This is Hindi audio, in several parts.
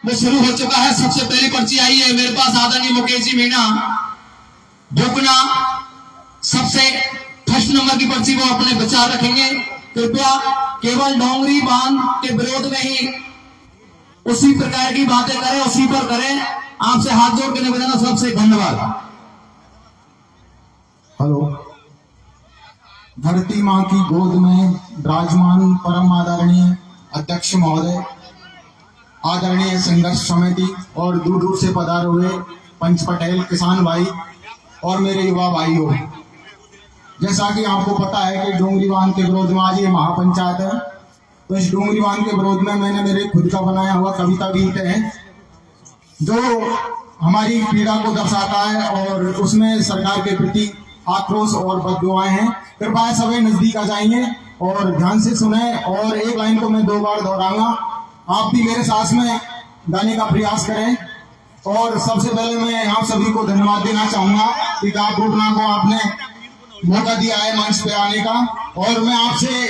वो शुरू हो चुका है। सबसे पहली पर्ची आई है मेरे पास आदरणीय मुकेश जी मीणा भोकना, सबसे फर्स्ट नंबर की पर्ची वो अपने विचार रखेंगे। कृपया केवल डोंगरी बांध के विरोध में ही उसी प्रकार की बातें करें, उसी पर करें। आपसे हाथ जोड़ के निवेदन है, सबसे धन्यवाद। हेलो। धरती माँ की गोद में विराजमान परम आदरणीय अध्यक्ष महोदय, आदरणीय संघर्ष समिति और दूर दूर से पधारे हुए पंच पटेल किसान भाई और मेरे युवा भाइयों, जैसा कि आपको पता है कि डोंगरी बांध के विरोध में आज ये महापंचायत है। तो इस डोंगरी बांध के विरोध में मैंने मेरे खुद का बनाया हुआ कविता गीत है जो हमारी पीड़ा को दर्शाता है और उसमें सरकार के प्रति आक्रोश और बददुआएं हैं। कृपया सभी नजदीक आ जाएंगे और ध्यान से सुने। और एक लाइन को मैं 2 बार दोहराऊंगा, आप भी मेरे साथ में गाने का प्रयास करें। और सबसे पहले मैं आप सभी को धन्यवाद देना चाहूंगा कि आप रूपना को आपने मौका दिया है मंच पे आने का। और मैं आपसे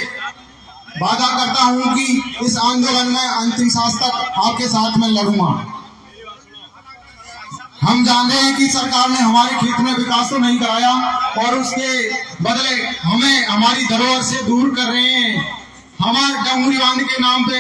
वादा करता हूं कि इस आंदोलन में अंतिम सांस तक आपके साथ में लड़ूंगा। हम जान रहे हैं कि सरकार ने हमारे खेत में विकास तो नहीं कराया और उसके बदले हमें हमारी धरोहर से दूर कर रहे हैं। हमारे डोंगरी बांध के नाम पे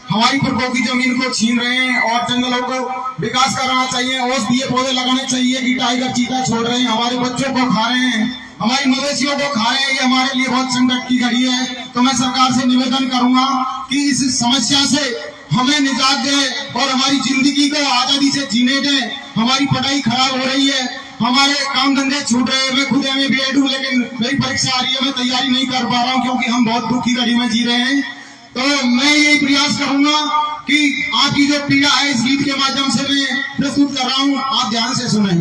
हमारी पुरखों की जमीन को छीन रहे हैं और जंगलों को विकास कराना चाहिए, औषधीय पौधे लगाने चाहिए कि टाइगर चीता छोड़ रहे हैं, हमारे बच्चों को खा रहे हैं, हमारी मवेशियों को खा रहे हैं। ये हमारे लिए बहुत संकट की घड़ी है। तो मैं सरकार से निवेदन करूंगा कि इस समस्या से हमें निजात दे और हमारी जिंदगी को आजादी से जीने दें। हमारी पढ़ाई खराब हो रही है, हमारे काम धंधे छूट रहे हैं। मैं खुद MA BEd हूँ, लेकिन मेरी परीक्षा आ रही है, मैं तैयारी नहीं कर पा रहा हूँ क्योंकि हम बहुत दुखी घड़ी में जी रहे हैं। तो मैं यही प्रयास करूंगा कि आपकी जो पीड़ा है इस गीत के माध्यम से मैं प्रस्तुत कर रहा हूँ, आप ध्यान से सुने।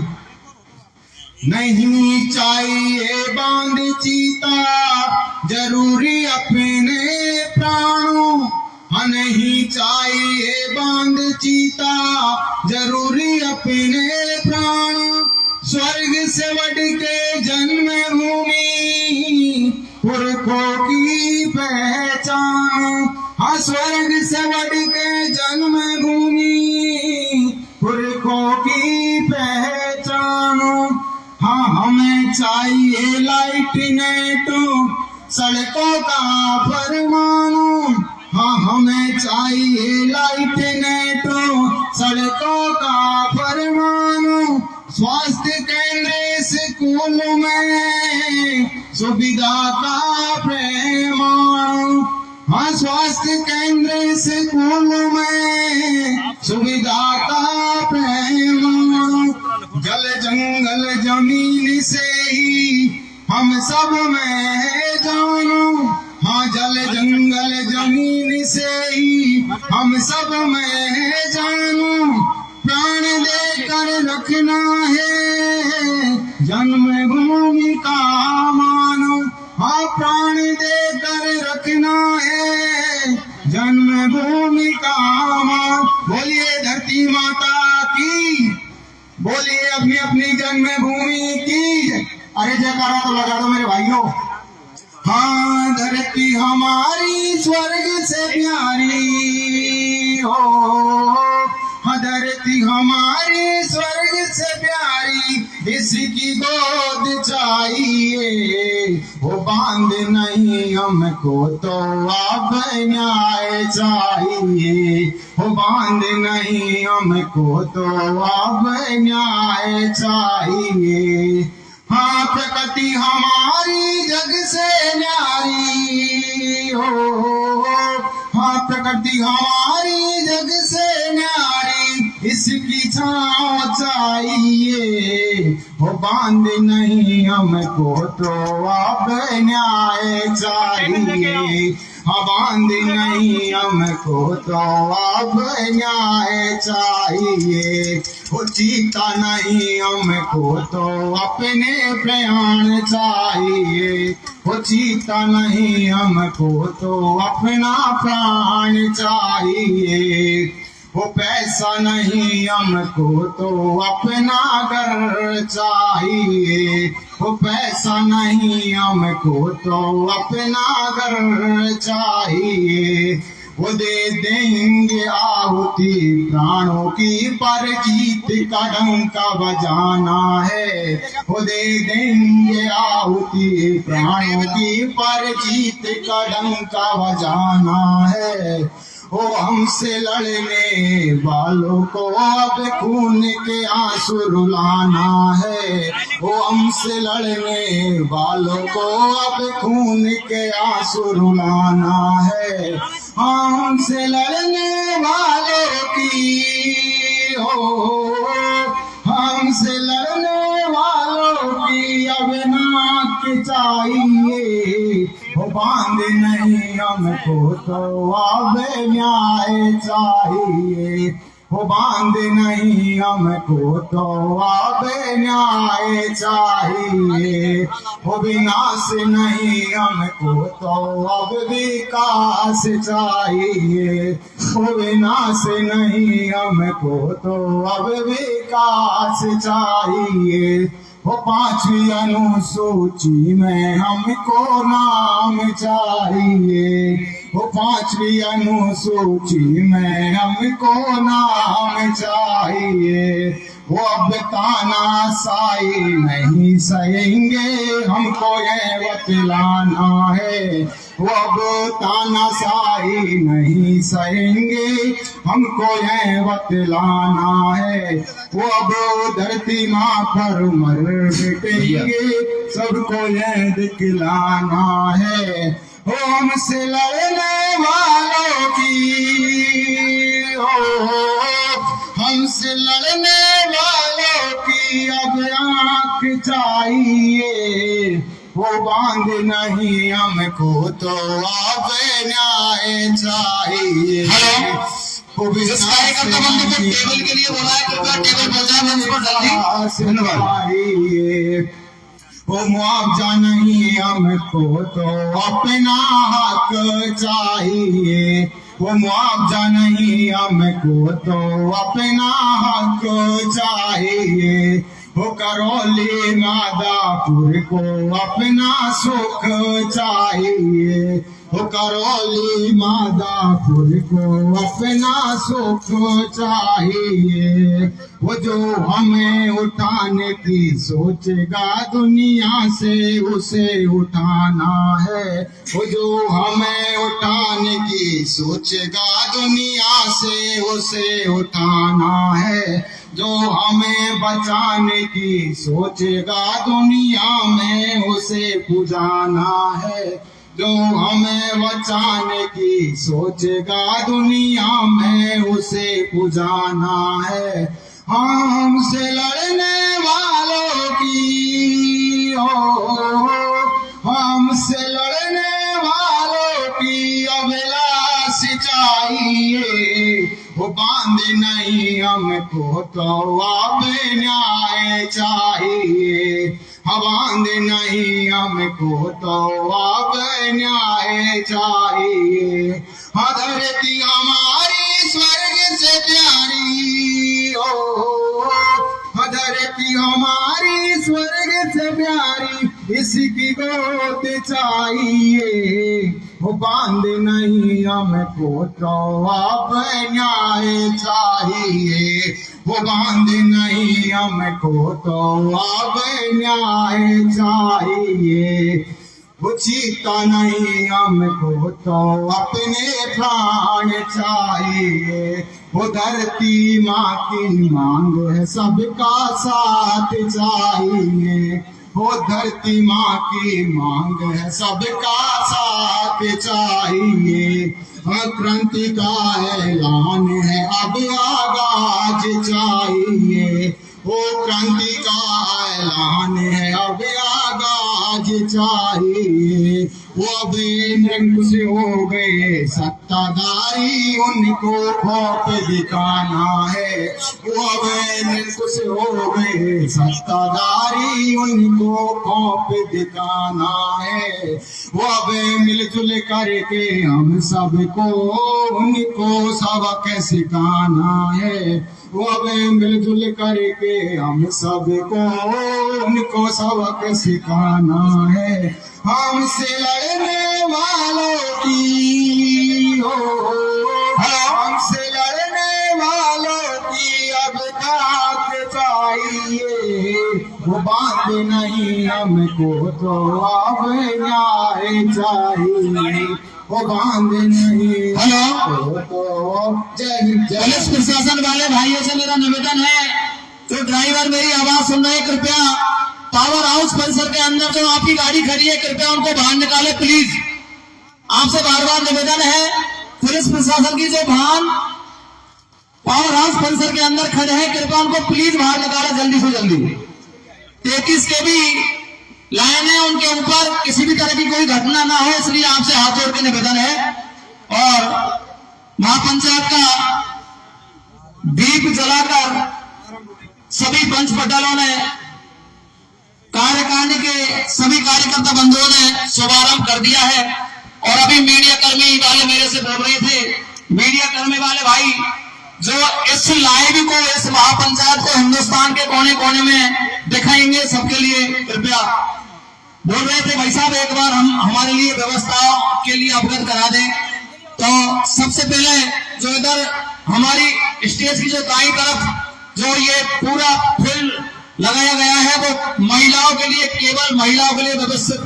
नहीं चाहिए बांध चीता जरूरी अपने प्राणों, नहीं चाहिए बांध चीता जरूरी अपने प्राणों। स्वर्ग से बढ़ के जन्मभूमि पुरखों की पहचान, हाँ स्वर्ग से बढ़ के जन्मभूमि पुरखों की पहचान। हाँ हमें चाहिए लाइट नेट सड़कों का फरमानो, हाँ हमें चाहिए लाइट नेट सड़कों का फरमानो। स्वास्थ्य केंद्र स्कूल में सुविधा का पैमानो, हाँ स्वास्थ्य केंद्र स्कूल में सुविधा का पैमानो। जल जंगल जमीन से ही हम सब में जानो, हाँ जल जंगल जमीन से ही हम सब में जानो। प्राण देकर रखना है जन्मभूमि का मानो, हाँ प्राण देकर रखना है जन्मभूमि का मान। बोलिए धरती माता की, बोलिए अपनी अपनी जन्मभूमि की। अरे जयकारा तो लगा दो मेरे भाइयों। हाँ धरती हमारी स्वर्ग से प्यारी हो, हाँ धरती हमारी स्वर्ग से प्यारी, इसकी गोद चाहिए वो बांध नहीं हमको तो अब न्याय चाहिए, वो बांध नहीं हमको तो अब न्याय चाहिए। हाँ प्रकृति हमारी जग से न्यारी हो, हाँ प्रकृति हमारी जग से न्यारी, इसकी छाँव चाहिए वो बांध नहीं हमको तो अब न्याय चाहिए, हाँ बांध नहीं हमको तो अब न्याय चाहिए। वो चीता नहीं हमको तो अपने प्राण चाहिए, वो चीता नहीं हमको तो अपना प्राण चाहिए। वो पैसा नहीं हमको तो अपना घर चाहिए, वो पैसा नहीं हमको तो अपना घर चाहिए। वो दे देंगे आहुति प्राणों की, पर जीत का डंका बजाना है। वो दे देंगे आहुति प्राणों की, पर जीत का डंका बजाना है। वो हमसे लड़ने वालों को अब खून के आंसू रुलाना है। वो हमसे लड़ने वालों को अब खून के आंसू रुलाना है। हमसे लड़ने वालों की हो, हमसे लड़ने वालों की अब नाक चाहिए। वो बांध नहीं हमको तो अब न्याय चाहिए। वो बांध नहीं हमको तो अब न्याय चाहिए। वो विनाश नहीं हमको तो अब विकास चाहिए। वो विनाश नहीं हमको तो अब विकास चाहिए। वो 5वीं अनुसूची में हमको नाम चाहिए। वो 5वीं अनुसूची में हमको नाम चाहिए। वो अब तानाशाही नहीं सहेंगे, हमको ये बतलाना है। वो अब तानाशाही नहीं सहेंगे, हमको ये बतलाना है। वो अब धरती माँ पर मर मिटेंगे, सबको ये दिखलाना है। वो हमसे लड़ने वालों की हो, हमसे लड़ने वालों की अब आँख चाहिए। वो बांध नहीं हमको तो अब न्याय चाहिए। जिस कार्यकर्ता बंधु को टेबल के लिए बोला है, कृपया टेबल पर जाए, मंच पर जल्दी। धन्यवाद। वो मुआवजा नहीं हमको तो अपना हक चाहिए। वो मुआवजा नहीं हमको तो अपना हक चाहिए। वो करौली मादापुर को अपना सुख चाहिए। वो करौली मादापुर को अपना सुख चाहिए। वो जो हमें उठाने की सोचेगा दुनिया से उसे उठाना है। वो जो हमें उठाने की सोचेगा दुनिया से उसे उठाना है। जो हमें बचाने की सोचेगा दुनिया में उसे बुझाना है। जो हमें बचाने की सोचेगा दुनिया में उसे बुझाना है। हमसे लड़ने वालों की हो, हमसे लड़ने वालों की अभिलाष चाहिए। वो बांध नहीं हमको तो अब न्याय चाहिए। बांध नहीं हमको तो अब न्याय चाहिए। धरती हमारी स्वर्ग से प्यारी हो, धरती हमारी स्वर्ग से प्यारी, इसकी गोद चाहिए। वो बांध नहीं हमको तो अब न्याय चाहिए। वो बांध नहीं हमको तो अब न्याय चाहिए। वो चीता नहीं हमको तो अपने प्राण चाहिए। वो धरती माँ की मांग है, सबका साथ चाहिए। वो धरती माँ की मांग है, सबका साथ चाहिए। क्रांति का ऐलान है, अब आगाज चाहिए। वो क्रांति का ऐलान है, अब आगाज चाहिए। वो अब निरंकुश हो गए सत्ताधारी, उनको खौफ दिखाना है। वो अब निरंकुश हो गए सत्ताधारी, उनको खौफ दिखाना है। वो अब मिलजुल करके हम सबको उनको सबक सिखाना है। वो अब मिलजुल करके हम सबको उनको सबक सिखाना है। हमसे लड़ने वालों की हो, वो बांध नहीं हमको तो अब न्याय चाहिए, वो बांध नहीं हेलो, हमको तो जय हिंद जय पुलिस प्रशासन वाले भाइयों से मेरा निवेदन है, जो ड्राइवर मेरी आवाज सुन रहे हैं, कृपया पावर हाउस परिसर के अंदर जो आपकी गाड़ी खड़ी है, कृपया उनको बाहर निकाले प्लीज। आपसे बार बार निवेदन है, पुलिस प्रशासन की जो वाहन पावर हाउस परिसर के अंदर खड़े हैं, कृपया उनको प्लीज बाहर निकाले जल्दी से जल्दी। 33 के भी लाइन है, उनके ऊपर किसी भी तरह की कोई घटना ना हो, इसलिए आपसे हाथ जोड़ के निवेदन है। और महापंचायत का दीप जलाकर सभी पंच मंडलों ने, कार्यकारिणी के सभी कार्यकर्ता बंधुओं ने शुभारंभ कर दिया है। और अभी मीडिया कर्मी वाले मेरे से बोल रहे थे, मीडिया कर्मी वाले भाई जो इस लाइव को, इस महापंचायत को हिंदुस्तान के कोने कोने में दिखाएंगे, सबके लिए कृपया बोल रहे थे भाई साहब एक बार हम हमारे लिए व्यवस्थाओं के लिए अवगत करा दें। तो सबसे पहले जो इधर हमारी स्टेज की जो दाईं तरफ जो ये पूरा फील्ड लगाया गया है, वो महिलाओं के लिए, केवल महिलाओं के लिए व्यवस्थित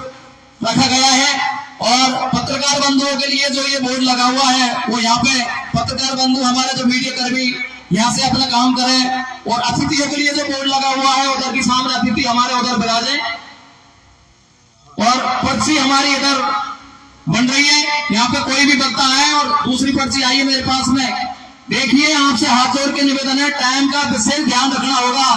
रखा गया है। और पत्रकार बंधुओं के लिए जो ये बोर्ड लगा हुआ है, वो यहाँ पे पत्रकार बंधु हमारे जो मीडिया कर्मी यहाँ से अपना काम करें। और अतिथियों के लिए जो बोर्ड लगा हुआ है, उधर की सामने अतिथि हमारे उधर बिराजे। और पर्ची हमारी इधर बन रही है, यहाँ पे कोई भी वक्ता है और दूसरी पर्ची आई है मेरे पास में। देखिए, आपसे हाथ जोड़ के निवेदन है, टाइम का विशेष ध्यान रखना होगा।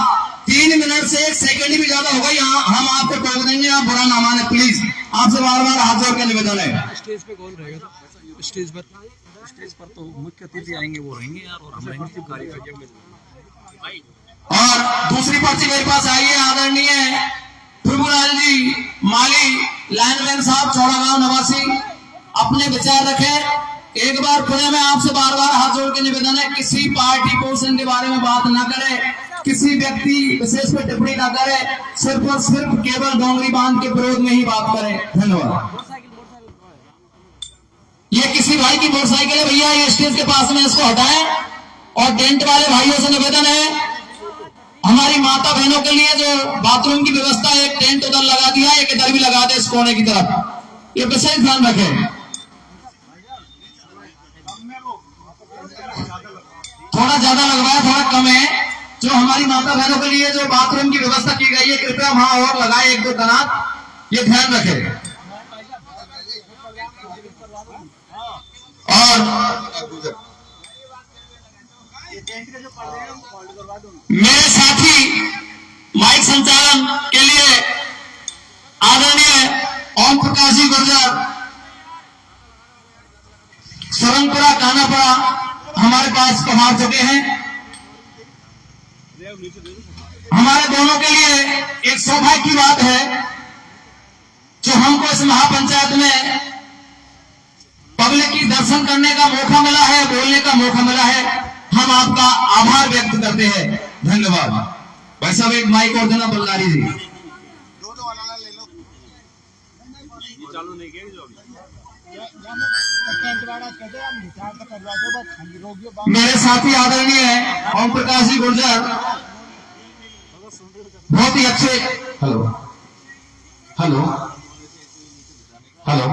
3 मिनट से 1 सेकंड भी ज्यादा होगा, यहाँ हम आपको टोक देंगे, आप बुरा ना माने प्लीज। आपसे बार बार हाथ जोड़ के निवेदन है। स्टेज पे कौन रहेगा? तो स्टेज पर तो मुख्य अतिथि आएंगे, वो रहेंगे यार, और हम रहेंगे कार्यक्रम। और दूसरी पर्ची मेरे पास आई है, आदरणीय प्रभुलाल जी माली, लाइनमैन साहब, चौड़ागांव निवासी, अपने विचार रखें। एक बार पुणे में आपसे बार बार हाथ जोड़ के निवेदन है, किसी पार्टी पोषण के बारे में बात ना करें, किसी व्यक्ति विशेष पर टिप्पणी ना करें, सिर्फ और सिर्फ केवल डोंगरी बांध के विरोध में ही बात करें। धन्यवाद। ये किसी भाई की मोटरसाइकिल है भैया, ये स्टेज के पास में इसको हटाएं। और टेंट वाले भाइयों से निवेदन है, हमारी माता बहनों के लिए जो बाथरूम की व्यवस्था है, एक टेंट उधर लगा दिया, एक इधर भी लगा दे इस कोने की तरफ, ये विशेष ध्यान रखें। थोड़ा ज्यादा लगवाया, थोड़ा कम है। जो हमारी माता बहनों के लिए जो बाथरूम की व्यवस्था की गई है, कृपया वहां और लगाए 1-2 कनात, ये ध्यान रखें। और मेरे साथी माइक संचालन के लिए आदरणीय ओम प्रकाश जी गुर्जर, सुरंगपुरा कानापुरा हमारे पास पहुंच चुके हैं। हमारे दोनों के लिए एक सौभाग्य की बात है, जो हमको इस महापंचायत में पब्लिक की दर्शन करने का मौका मिला है, बोलने का मौका मिला है। हम आपका आभार व्यक्त करते हैं, धन्यवाद। भाई साहब एक माइक और देना बल्लारी जी। मेरे साथी आदरणीय ओम प्रकाश जी गुर्जर, बहुत ही अच्छे। हेलो हेलो हेलो,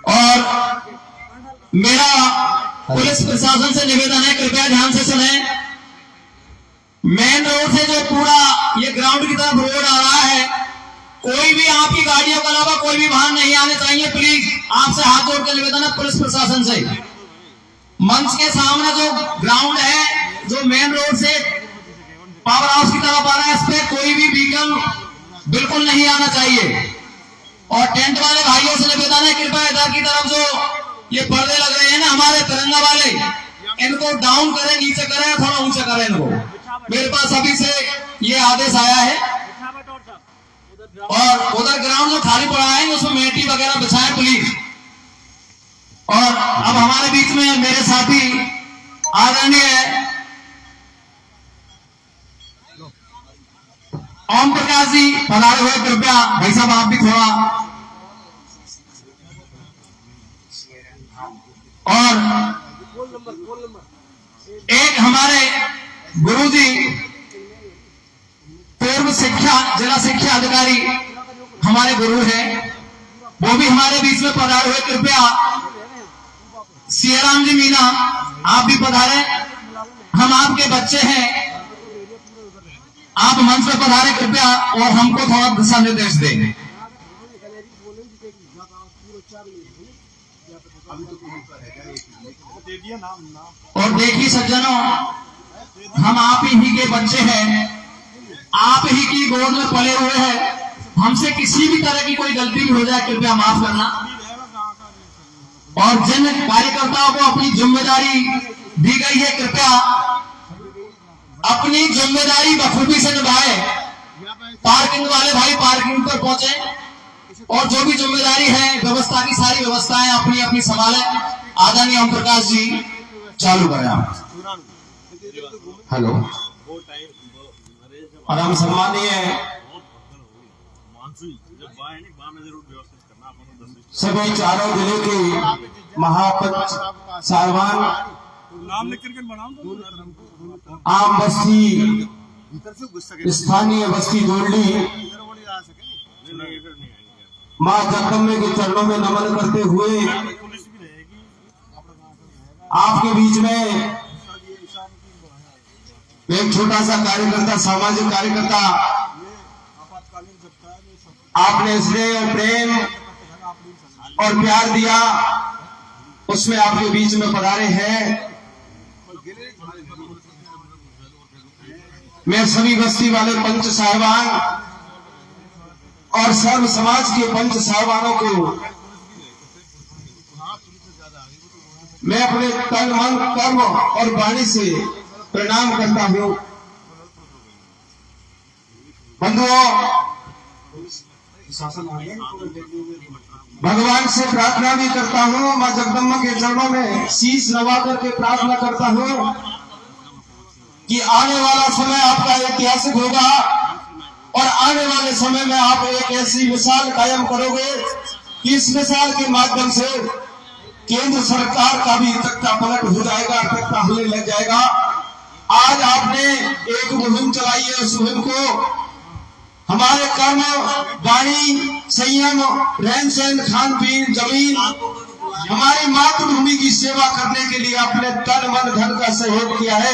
और मेरा पुलिस प्रशासन से निवेदन है, कृपया ध्यान से सुने। मेन रोड से जो पूरा ये ग्राउंड की तरफ रोड आ रहा है, कोई भी आपकी गाड़ियों के अलावा कोई भी वाहन नहीं आने चाहिए प्लीज। आपसे हाथ जोड़ के निवेदन है पुलिस प्रशासन से। मंच के सामने जो ग्राउंड है, जो मेन रोड से पावर हाउस की तरफ आ रहा है, इस पे कोई भी व्हीकल बिल्कुल नहीं आना चाहिए। और टेंट वाले भाइयों से निवेदन है, कृपया इधर की तरफ जो ये पर्दे लग रहे हैं ना हमारे तिरंगा वाले, इनको डाउन करें, नीचे करें, थोड़ा ऊंचा करें इनको। मेरे पास अभी से ये आदेश आया है। और उधर ग्राउंड जो खाली पड़ा है उसमें मेटी वगैरह बिछाएं प्लीज। और अब हमारे बीच में मेरे साथी आदरणीय ओम प्रकाश जी पधारे हुए, कृपया भाई साहब आप भी थोड़ा और एक हमारे गुरुजी पूर्व जिला शिक्षा अधिकारी हमारे गुरु हैं, वो भी हमारे बीच में पधारे हुए। कृपया सियाराम जी मीना आप भी पधारे, हम आपके बच्चे हैं, आप मंच पर पधारे कृपया और हमको थोड़ा दिशा निर्देश दें। और देखिए सज्जनों, हम आप ही के बच्चे हैं, आप ही की गोद में पले हुए हैं। हमसे किसी भी तरह की कोई गलती भी हो जाए कृपया माफ करना। और जिन कार्यकर्ताओं को अपनी जिम्मेदारी दी गई है कृपया अपनी जिम्मेदारी बखूबी से निभाए। पार्किंग वाले भाई पार्किंग पर पहुंचे और जो भी जिम्मेदारी है व्यवस्था की सारी व्यवस्थाएं अपनी अपनी संभालें। आदरणीय ओम प्रकाश जी चालू करें आप। हेलो। और हम सम्मानीय सभी चारों जिले के महापंच साहिबान, आम बस्ती, स्थानीय बस्ती जोड़ली, मां जगदम्बे के चरणों में नमन करते हुए आपके बीच में एक छोटा सा कार्यकर्ता, सामाजिक कार्यकर्ता, आपने स्नेह और प्रेम और प्यार दिया, उसमें आपके बीच में पधारे हैं। मैं सभी बस्ती वाले पंच साहिबान और सर्व समाज के पंच साहिबानों को मैं अपने तन मन कर्म और वाणी से प्रणाम करता हूं। बंधुओं, भगवान से प्रार्थना भी करता हूं, मां जगदम्बा के चरणों में शीश नवा करके प्रार्थना करता हूं कि आने वाला समय आपका ऐतिहासिक होगा और आने वाले समय में आप एक ऐसी मिसाल कायम करोगे कि इस मिसाल के माध्यम से केंद्र सरकार का भी तख्ता पलट हो जाएगा, तख्ता हिलने लग जाएगा। आज आपने एक मुहिम चलाई है, उस मुहिम को हमारे कर्म, वाणी, संयम, रहन सहन, खान पीन, जमीन, हमारी मातृभूमि की सेवा करने के लिए आपने तन मन धन का सहयोग किया है।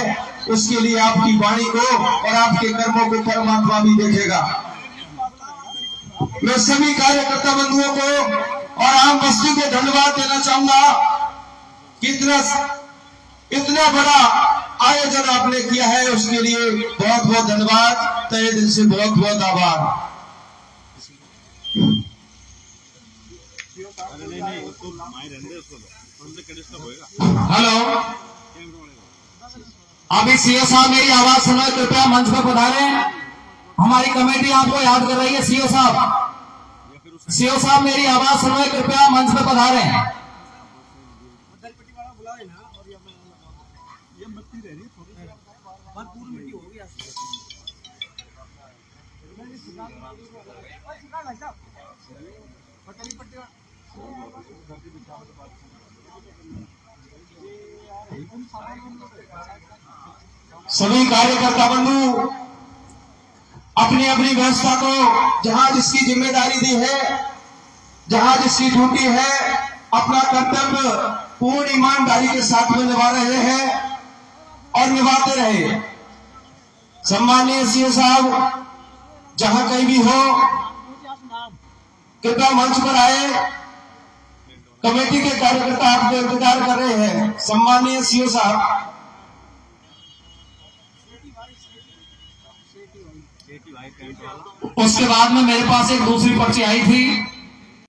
उसके लिए आपकी वाणी को और आपके कर्मों को परमात्मा भी देखेगा। मैं सभी कार्यकर्ता बंधुओं को और आम बस्ती को धन्यवाद देना चाहूंगा कि इतना बड़ा आयोजन आपने किया है, उसके लिए बहुत बहुत धन्यवाद, तहे दिल से बहुत बहुत आभार। हेलो, अभी सीओ साहब मेरी आवाज सुनो, कृपया मंच पर पधारे। हमारी कमेटी आपको याद कर रही है। सीओ साहब मेरी आवाज सुनो, कृपया मंच पर पधारे। सभी कार्यकर्ता बंधु अपनी अपनी व्यवस्था को जहां जिसकी जिम्मेदारी दी है, जहां जिसकी ड्यूटी है, अपना कर्तव्य पूर्ण ईमानदारी के साथ में निभा रहे हैं और निभाते रहे। सम्मानीय सीओ साहब जहां कहीं भी हो कृपया मंच पर आए। कमेटी के कार्यकर्ता आपको इंतजार कर रहे हैं। सम्मानीय सीओ साहब, उसके बाद में मेरे पास एक दूसरी पर्ची आई थी।